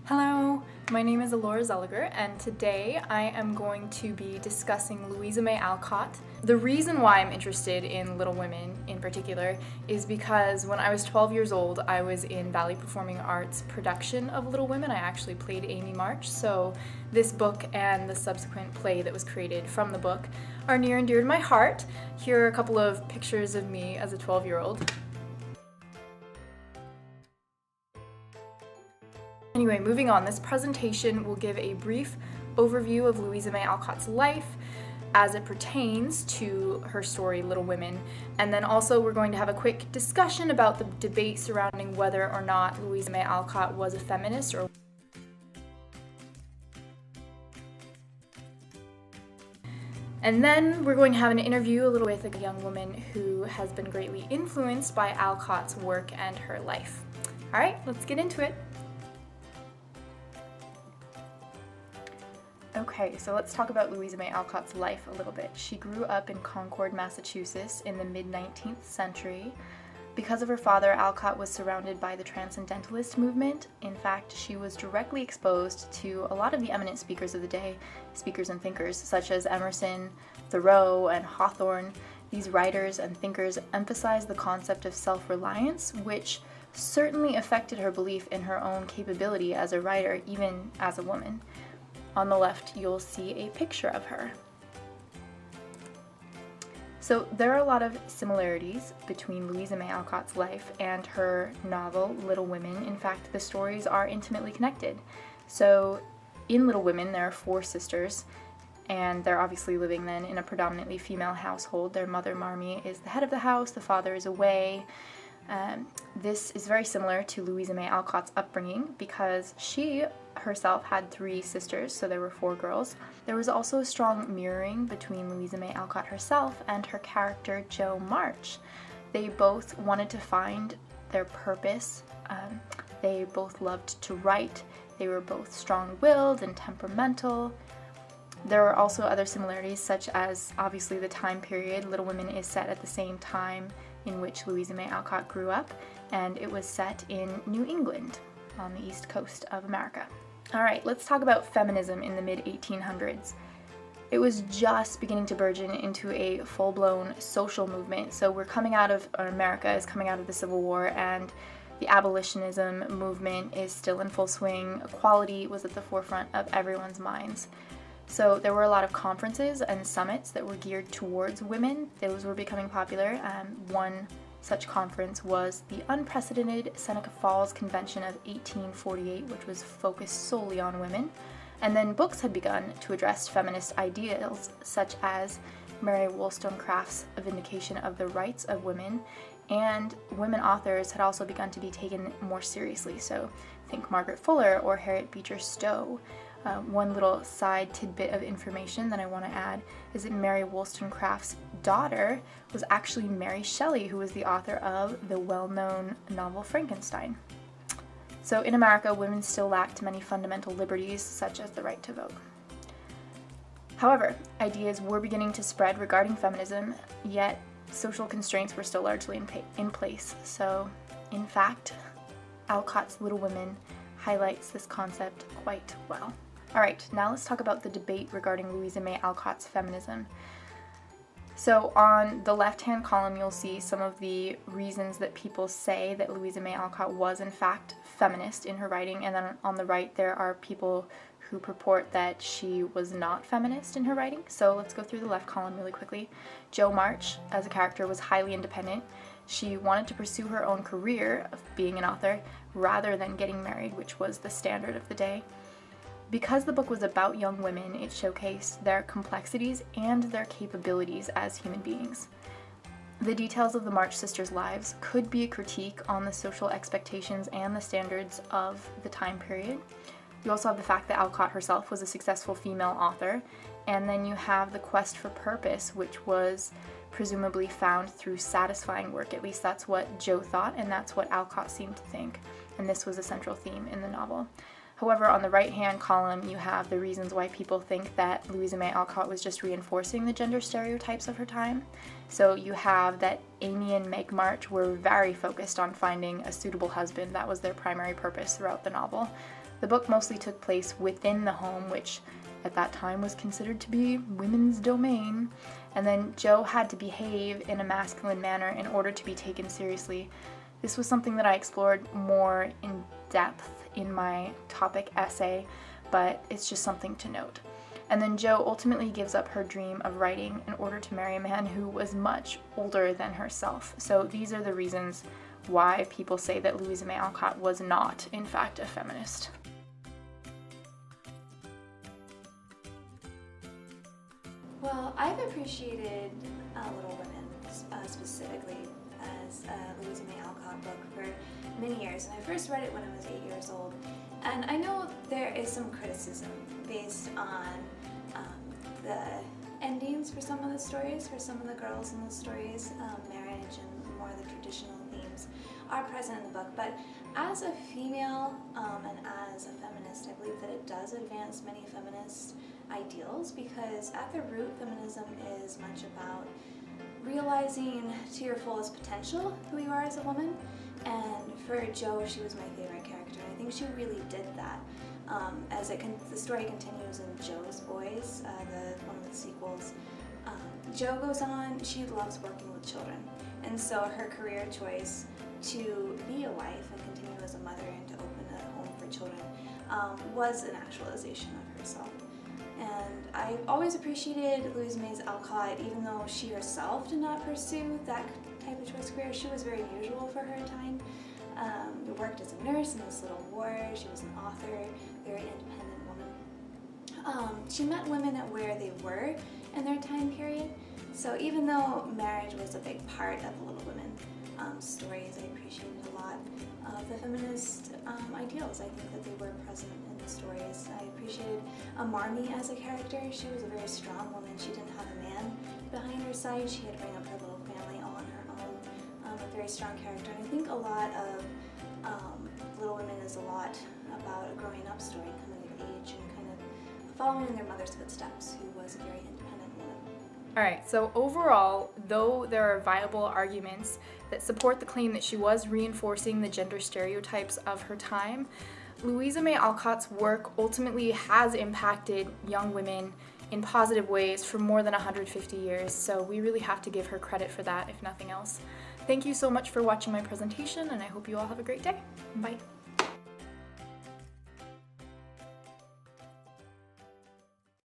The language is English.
Hello, my name is Alora Zulliger, and today I am going to be discussing Louisa May Alcott. The reason why I'm interested in Little Women in particular is because when I was 12 years old, I was in Valley Performing Arts' production of Little Women. I actually played Amy March, so this book and the subsequent play that was created from the book are near and dear to my heart. Here are a couple of pictures of me as a 12-year-old. Anyway, moving on, this presentation will give a brief overview of Louisa May Alcott's life as it pertains to her story, Little Women, and then also we're going to have a quick discussion about the debate surrounding whether or not Louisa May Alcott was a feminist or And then we're going to have an interview with a young woman who has been greatly influenced by Alcott's work and her life. All right, let's get into it. Okay, so let's talk about Louisa May Alcott's life a little bit. She grew up in Concord, Massachusetts in the mid-19th century. Because of her father, Alcott was surrounded by the Transcendentalist movement. In fact, she was directly exposed to a lot of the eminent speakers of the day, speakers and thinkers such as Emerson, Thoreau, and Hawthorne. These writers and thinkers emphasized the concept of self-reliance, which certainly affected her belief in her own capability as a writer, even as a woman. On the left, you'll see a picture of her. So there are a lot of similarities between Louisa May Alcott's life and her novel, Little Women. In fact, the stories are intimately connected. So in Little Women, there are 4 sisters, and they're obviously living then in a predominantly female household. Their mother, Marmee, is the head of the house, the father is away. This is very similar to Louisa May Alcott's upbringing because she herself had 3 sisters, so there were 4 girls. There was also a strong mirroring between Louisa May Alcott herself and her character Jo March. They both wanted to find their purpose. They both loved to write. They were both strong-willed and temperamental. There are also other similarities, such as obviously the time period. Little Women is set at the same time in which Louisa May Alcott grew up, and it was set in New England on the east coast of America. Alright, let's talk about feminism in the mid-1800s. It was just beginning to burgeon into a full-blown social movement. So America is coming out of the Civil War, and the abolitionism movement is still in full swing. Equality was at the forefront of everyone's minds. So there were a lot of conferences and summits that were geared towards women. Those were becoming popular. One such conference was the unprecedented Seneca Falls Convention of 1848, which was focused solely on women. And then books had begun to address feminist ideals, such as Mary Wollstonecraft's A Vindication of the Rights of Women, and women authors had also begun to be taken more seriously. So think Margaret Fuller or Harriet Beecher Stowe. One little side tidbit of information that I want to add is that Mary Wollstonecraft's daughter was actually Mary Shelley, who was the author of the well-known novel Frankenstein. So in America, women still lacked many fundamental liberties, such as the right to vote. However, ideas were beginning to spread regarding feminism, yet social constraints were still largely in place. So, in fact, Alcott's Little Women highlights this concept quite well. Alright, now let's talk about the debate regarding Louisa May Alcott's feminism. So on the left-hand column, you'll see some of the reasons that people say that Louisa May Alcott was in fact feminist in her writing, and then on the right there are people who purport that she was not feminist in her writing. So let's go through the left column really quickly. Jo March, as a character, was highly independent. She wanted to pursue her own career of being an author rather than getting married, which was the standard of the day. Because the book was about young women, it showcased their complexities and their capabilities as human beings. The details of the March sisters' lives could be a critique on the social expectations and the standards of the time period. You also have the fact that Alcott herself was a successful female author, and then you have the quest for purpose, which was presumably found through satisfying work. At least that's what Jo thought, and that's what Alcott seemed to think, and this was a central theme in the novel. However, on the right-hand column, you have the reasons why people think that Louisa May Alcott was just reinforcing the gender stereotypes of her time. So you have that Amy and Meg March were very focused on finding a suitable husband. That was their primary purpose throughout the novel. The book mostly took place within the home, which at that time was considered to be women's domain, and then Jo had to behave in a masculine manner in order to be taken seriously. This was something that I explored more in depth in my topic essay, but it's just something to note. And then Jo ultimately gives up her dream of writing in order to marry a man who was much older than herself. So these are the reasons why people say that Louisa May Alcott was not, in fact, a feminist. Well, I've appreciated Little Women specifically as a Louisa May Alcott book for many years, and I first read it when I was 8 years old. And I know there is some criticism based on the endings for some of the stories, for some of the girls in the stories. Marriage and more of the traditional themes are present in the book, but as a female and as a feminist, I believe that it does advance many feminist ideals, because at the root, feminism is much about realizing to your fullest potential who you are as a woman. And for Jo, she was my favorite character. I think she really did that. As the story continues in Jo's Boys, one of the sequels, Jo goes on, she loves working with children. And so her career choice to be a wife and continue as a mother and to open a home for children was an actualization of herself. And I always appreciated Louisa May Alcott, even though she herself did not pursue that type of choice career. She was very unusual for her time. Worked as a nurse in the Civil War. She was an author, very independent woman. She met women at where they were in their time period. So even though marriage was a big part of the Little Women stories, I appreciated a lot of the feminist ideals. I think that they were present in the stories. I appreciated Marmee as a character. She was a very strong woman. She didn't have a man behind her side. She had to bring up her little family all on her own. A very strong character. And I think a lot of Little Women is a lot about a growing up story, coming of age, and kind of following in their mother's footsteps, who was a very independent woman. Alright, so overall, though there are viable arguments that support the claim that she was reinforcing the gender stereotypes of her time, Louisa May Alcott's work ultimately has impacted young women in positive ways for more than 150 years, so we really have to give her credit for that, if nothing else. Thank you so much for watching my presentation, and I hope you all have a great day. Bye.